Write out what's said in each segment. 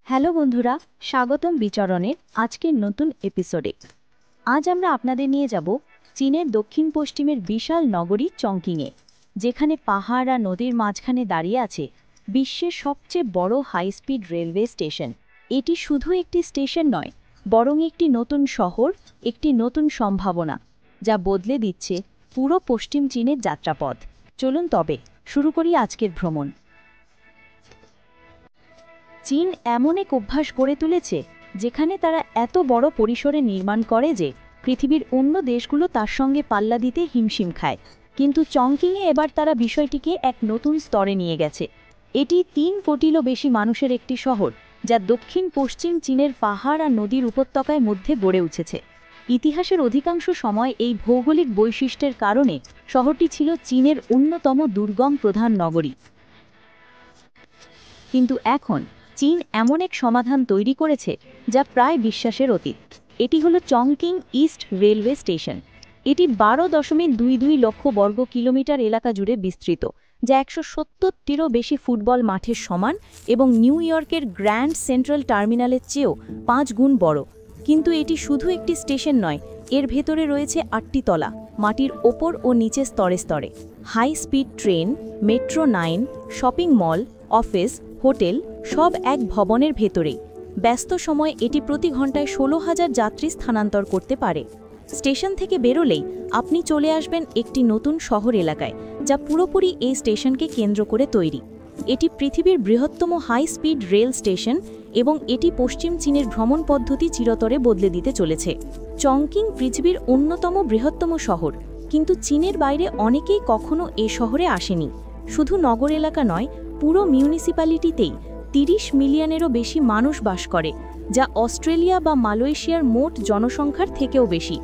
Hello বন্ধুরা, স্বাগতম বিচরণের আজকের নতুন এপিসোডে। আজ আমরা আপনাদের নিয়ে যাব চীনের দক্ষিণ পশ্চিমের বিশাল নগরী চংকিংয়ে, যেখানে পাহাড় আর নদীর মাঝখানে দাঁড়িয়ে আছে বিশ্বের সবচেয়ে বড় হাই স্পিড রেলওয়ে স্টেশন। এটি শুধু একটি স্টেশন নয়, বরং একটি নতুন শহর, একটি নতুন সম্ভাবনা, যা বদলে দিচ্ছে পুরো পশ্চিম চীনের যাত্রাপথ। চলুন তবে শুরু করি আজকের ভ্রমণ। চীন এমন এক অভ্যাস গড়ে তুলেছে যেখানে তারা এত বড় পরিসরে নির্মাণ করে যে পৃথিবীর অন্য দেশগুলো তার সঙ্গে পাল্লা দিতে হিমশিম খায়। কিন্তু চংকিংয়ে এবার তারা বিষয়টিকে এক নতুন স্তরে নিয়ে গেছে। এটি ৩ কোটিরও বেশি মানুষের একটি শহর, যা দক্ষিণ পশ্চিম চীনের পাহাড় আর নদীর উপত্যকায় মধ্যে গড়ে উঠেছে। ইতিহাসের অধিকাংশ সময় এই ভৌগোলিক বৈশিষ্ট্যের কারণে শহরটি ছিল চীনের অন্যতম দুর্গম প্রধান নগরী। কিন্তু এখন চীন এমন এক সমাধান তৈরি করেছে যা প্রায় বিশ্বাসের অতীত। এটি হলো চংকিং ইস্ট রেলওয়ে স্টেশন। এটি 12.22 লক্ষ বর্গ কিলোমিটার এলাকা জুড়ে বিস্তৃত, যা 170টিরও বেশি ফুটবল মাঠের সমান এবং নিউ ইয়র্কের গ্র্যান্ড সেন্ট্রাল টার্মিনালের চেয়েও 5 গুণ বড়। কিন্তু এটি শুধু একটি স্টেশন নয়, এর ভেতরে রয়েছে 8টি তলা, মাটির ওপর ও নিচে স্তরে স্তরে। High speed train, metro 9, shopping mall, office, hotel সব এক ভবনের ভেতরেই। ব্যস্ত সময় এটি প্রতি ঘন্টায় 16,000 যাত্রী স্থানান্তর করতে পারে। স্টেশন থেকে বেরোলেই আপনি চলে আসবেন একটি নতুন শহর এলাকায়, যা পুরোপুরি এই স্টেশনকে কেন্দ্র করে তৈরি। এটি পৃথিবীর বৃহত্তম হাই স্পিড রেল স্টেশন এবং এটি পশ্চিম চীনের ভ্রমণ পদ্ধতি চিরতরে বদলে দিতে চলেছে। চংকিং পৃথিবীর অন্যতম বৃহত্তম শহর, কিন্তু চীনের বাইরে অনেকেই কখনো এ শহরে আসেনি। শুধু নগর এলাকা নয়, পুরো মিউনিসিপ্যালিটিতেই 30 মিলিয়নেরও বেশি মানুষ বাস করে, যা অস্ট্রেলিয়া বা মালয়েশিয়ার মোট জনসংখ্যার থেকেও বেশি।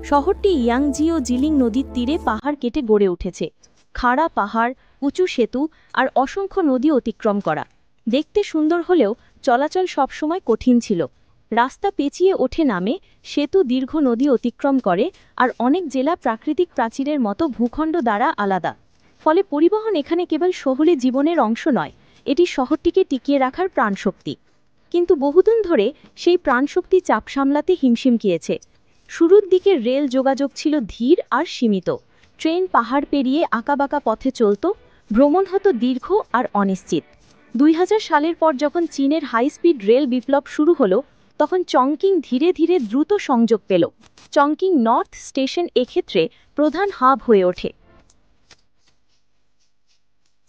শহরটি ইয়াংজি ও জিলিং নদীর তীরে পাহাড় কেটে গড়ে উঠেছে। খাড়া পাহাড়, উঁচু সেতু আর অসংখ্য নদী অতিক্রম করা। দেখতে সুন্দর হলেও চলাচল সবসময় কঠিন ছিল। রাস্তা পেঁচিয়ে ওঠে নামে, সেতু দীর্ঘ নদী অতিক্রম করে, আর অনেক জেলা প্রাকৃতিক প্রাচীরের মতো ভূখণ্ড দ্বারা আলাদা। ফলে পরিবহন এখানে কেবল শহুরে জীবনের অংশ নয়, এটি শহরটিকে টিকিয়ে রাখার প্রাণশক্তি। কিন্তু বহুদিন ধরে সেই প্রাণশক্তি চাপ সামলাতে হিমশিম খেয়েছে। শুরুর দিকে রেল যোগাযোগ ছিল ধীর আর সীমিত। ট্রেন পাহাড় পেরিয়ে আঁকাবাঁকা পথে চলত, ভ্রমণ হতো দীর্ঘ আর অনিশ্চিত। 2000 সালের পর যখন চীনের হাই স্পিড রেল বিপ্লব শুরু হলো, তখন চংকিং ধীরে ধীরে দ্রুত সংযোগ পেল। চংকিং নর্থ স্টেশন এক্ষেত্রে প্রধান হাব হয়ে ওঠে।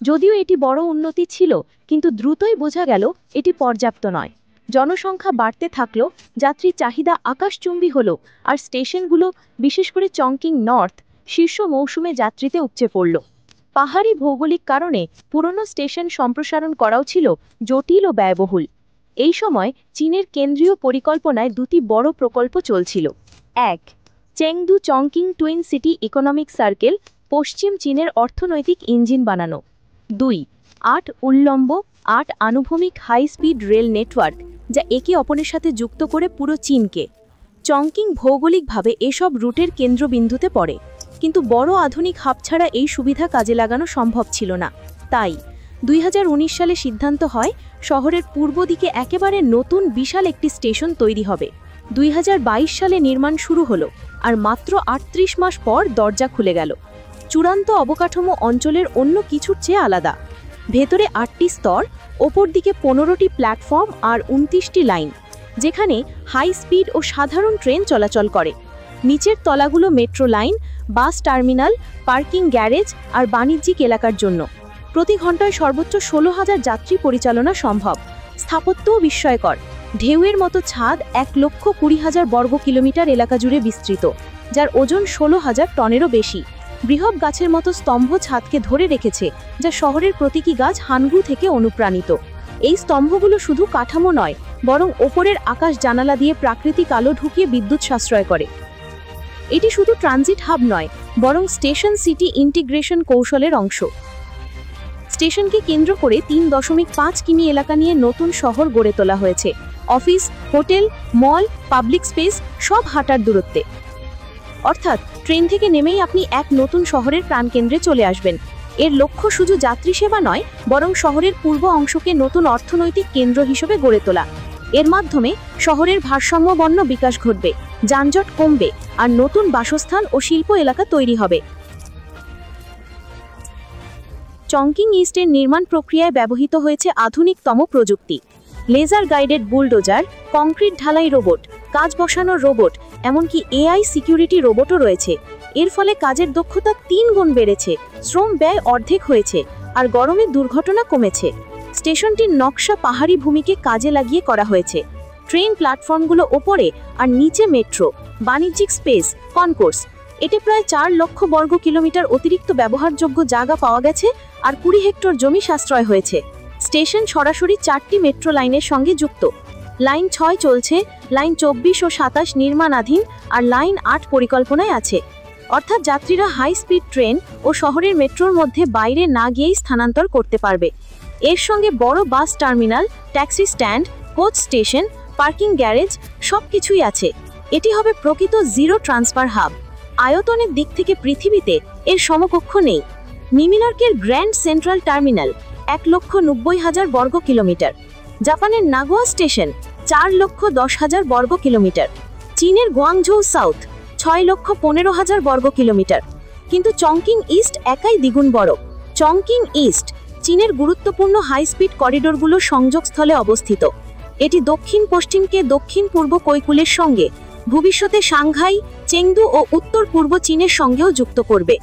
যদিও এটি বড় উন্নতি ছিল, কিন্তু দ্রুতই বোঝা গেল এটি পর্যাপ্ত নয়। জনসংখ্যা বাড়তে থাকল, যাত্রীর চাহিদা আকাশচুম্বী হলো, আর স্টেশনগুলো, বিশেষ করে চংকিং নর্থ, শীর্ষ মৌসুমে যাত্রীতে উপচে পড়ল। পাহাড়ি ভৌগোলিক কারণে পুরনো স্টেশন সম্প্রসারণ করাও ছিল জটিল ও ব্যয়বহুল। এই সময় চীনের কেন্দ্রীয় পরিকল্পনায় 2টি বড় প্রকল্প চলছিল। 1. Chengdu Chongqing twin city economic circle, পশ্চিম চীনের অর্থনৈতিক ইঞ্জিন বানানো। 2. 8 উল্লম্ব 8 আনুভূমিক হাই স্পিড রেল নেটওয়ার্ক, যা একে অপরের সাথে যুক্ত করে পুরো চীনকে। চংকিং ভৌগোলিকভাবে এসব রুটের কেন্দ্রবিন্দুতে পড়ে, কিন্তু বড় আধুনিক হাব ছাড়া এই সুবিধা কাজে লাগানো সম্ভব ছিল না। তাই 2019 সালে সিদ্ধান্ত হয় শহরের পূর্ব দিকে একেবারে নতুন বিশাল একটি স্টেশন তৈরি হবে। 2022 সালে নির্মাণ শুরু হলো, আর মাত্র 38 মাস পর দরজা খুলে গেল। চূড়ান্ত অবকাঠামো অঞ্চলের অন্য কিছুর চেয়ে আলাদা। ভেতরে 8টি স্তর, ওপর দিকে 15টি প্ল্যাটফর্ম আর 29টি লাইন, যেখানে হাই স্পিড ও সাধারণ ট্রেন চলাচল করে। নিচের তলাগুলো metro line, bus terminal, parking garage আর বাণিজ্যিক এলাকার জন্য। প্রতি ঘন্টায় সর্বোচ্চ 16,000 যাত্রী পরিচালনা সম্ভব। স্থাপত্যও বিস্ময়কর। ঢেউয়ের মতো ছাদ 1,20,000 বর্গ কিলোমিটার এলাকা জুড়ে বিস্তৃত, যার ওজন 16,000 টনেরও বেশি। বৃহৎ গাছের মতো স্তম্ভ ছাদকে ধরে রেখেছে, যা শহরের প্রতীকী গাছ হানগু থেকে অনুপ্রাণিত। এই স্তম্ভগুলো শুধু কাঠামো নয়, বরং ওপরের আকাশ জানালা দিয়ে প্রাকৃতিক আলো ঢুকিয়ে বিদ্যুৎ সাশ্রয় করে। এটি শুধু ট্রানজিট হাব নয়, বরং স্টেশন সিটি ইন্টিগ্রেশন কৌশলের অংশ। স্টেশনকে কেন্দ্র করে 3.5 কিমি এলাকা নিয়ে নতুন শহর গড়ে তোলা হয়েছে। অফিস, হোটেল, মল, পাবলিক স্পেস সব হাঁটার দূরত্বে। অর্থাৎ ট্রেন থেকে নেমেই আপনি এক নতুন শহরের প্রাণকেন্দ্রে চলে আসবেন। এর লক্ষ্য শুধু যাত্রী সেবা নয়, বরং শহরের পূর্ব অংশকে নতুন অর্থনৈতিক কেন্দ্র হিসেবে গড়ে তোলা। এর মাধ্যমে শহরের ভারসাম্যপূর্ণ বিকাশ ঘটবে, যানজট কমবে, আর নতুন বাসস্থান ও শিল্প এলাকা তৈরি হবে। চংকিং ইস্টের নির্মাণ প্রক্রিয়ায় ব্যবহৃত হয়েছে আধুনিকতম প্রযুক্তি। লেজার গাইডেড বুলডোজার, কংক্রিট ঢালাই রোবট, কাজ বসানোর রোবট, এমনকি এআই সিকিউরিটি রোবটও রয়েছে। এর ফলে কাজের দক্ষতা 3 গুণ বেড়েছে, শ্রম ব্যয় অর্ধেক হয়েছে, আর গরমের দুর্ঘটনা কমেছে। স্টেশনটির নকশা পাহাড়ি ভূমিকে কাজে লাগিয়ে করা হয়েছে। ট্রেন প্ল্যাটফর্মগুলো ওপরে আর নিচে মেট্রো, বাণিজ্যিক স্পেস, কনকোর্স। এতে প্রায় 4 লক্ষ বর্গ কিলোমিটার অতিরিক্ত ব্যবহারযোগ্য জায়গা পাওয়া গেছে, আর 20 হেক্টর জমি সাশ্রয় হয়েছে। স্টেশন সরাসরি 4টি মেট্রো লাইনের সঙ্গে যুক্ত। লাইন 6 চলছে, লাইন 24 ও 27 নির্মাণাধীন, আর লাইন 8 পরিকল্পনায় আছে। অর্থাৎ যাত্রীরা হাই স্পিড ট্রেন ও শহরের মেট্রোর মধ্যে বাইরে না গিয়েই স্থানান্তর করতে পারবে। এর সঙ্গে বড় bus terminal, taxi stand, coach station, parking garage সবকিছুই আছে। এটি হবে প্রকৃত জিরো ট্রান্সফার হাব। আয়তনের দিক থেকে পৃথিবীতে এর সমকক্ষ নেই। নিউইয়র্কের গ্র্যান্ড সেন্ট্রাল টার্মিনাল 1,90,000 বর্গ কিলোমিটার। জাপানের নাগোয়া স্টেশন 4,10,000 বর্গ কিলোমিটার। চীনের গুয়াংঝৌ সাউথ 6,15,000 বর্গ কিলোমিটার। কিন্তু চংকিং ইস্ট একাই দ্বিগুণ বড়। চংকিং ইস্ট চীনের গুরুত্বপূর্ণ হাই স্পিড করিডোরগুলোর সংযোগস্থলে অবস্থিত। এটি দক্ষিণ পশ্চিমকে দক্ষিণ পূর্ব কৈকুলের সঙ্গে, ভবিষ্যতে সাংহাই, চেংদু ও উত্তর পূর্ব চীনের সঙ্গেও যুক্ত করবে।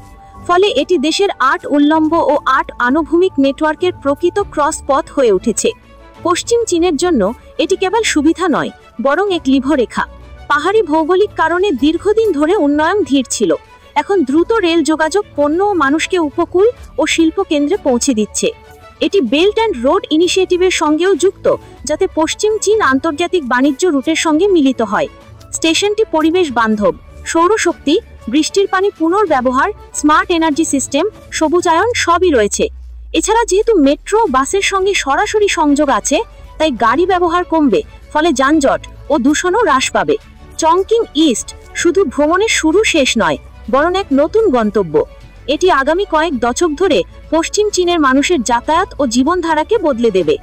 ফলে এটি দেশের 8 উল্লম্ব ও 8 আনুভূমিক নেটওয়ার্কের প্রকৃত ক্রস পথ হয়ে উঠেছে। পশ্চিম চীনের জন্য এটি কেবল সুবিধা নয়, বরং এক লিভরেখা। পাহাড়ি ভৌগোলিক কারণে দীর্ঘদিন ধরে উন্নয়ন ধীর ছিল। এখন দ্রুত রেল যোগাযোগ পণ্য ও মানুষকে উপকূল ও শিল্প কেন্দ্রে পৌঁছে দিচ্ছে। এটি বেল্ট অ্যান্ড রোড ইনিশিয়েটিভের সঙ্গেও যুক্ত, যাতে পশ্চিম চীন আন্তর্জাতিক বাণিজ্য রুটের সঙ্গে মিলিত হয়। স্টেশনটি পরিবেশ বান্ধব, সৌরশক্তি, বৃষ্টির পানি পুনর্ব্যবহার, স্মার্ট এনার্জি সিস্টেম, সবুজায়ন সবই রয়েছে। এছাড়া যেহেতু মেট্রো বাসের সঙ্গে সরাসরি সংযোগ আছে, তাই গাড়ি ব্যবহার কমবে, ফলে যানজট ও দূষণও হ্রাস পাবে। চংকিং ইস্ট শুধু ভ্রমণের শুরু শেষ নয়, বরং এক নতুন গন্তব্য। এটি আগামী কয়েক দশক ধরে পশ্চিম চীনের মানুষের যাতায়াত ও জীবনধারাকে বদলে দেবে।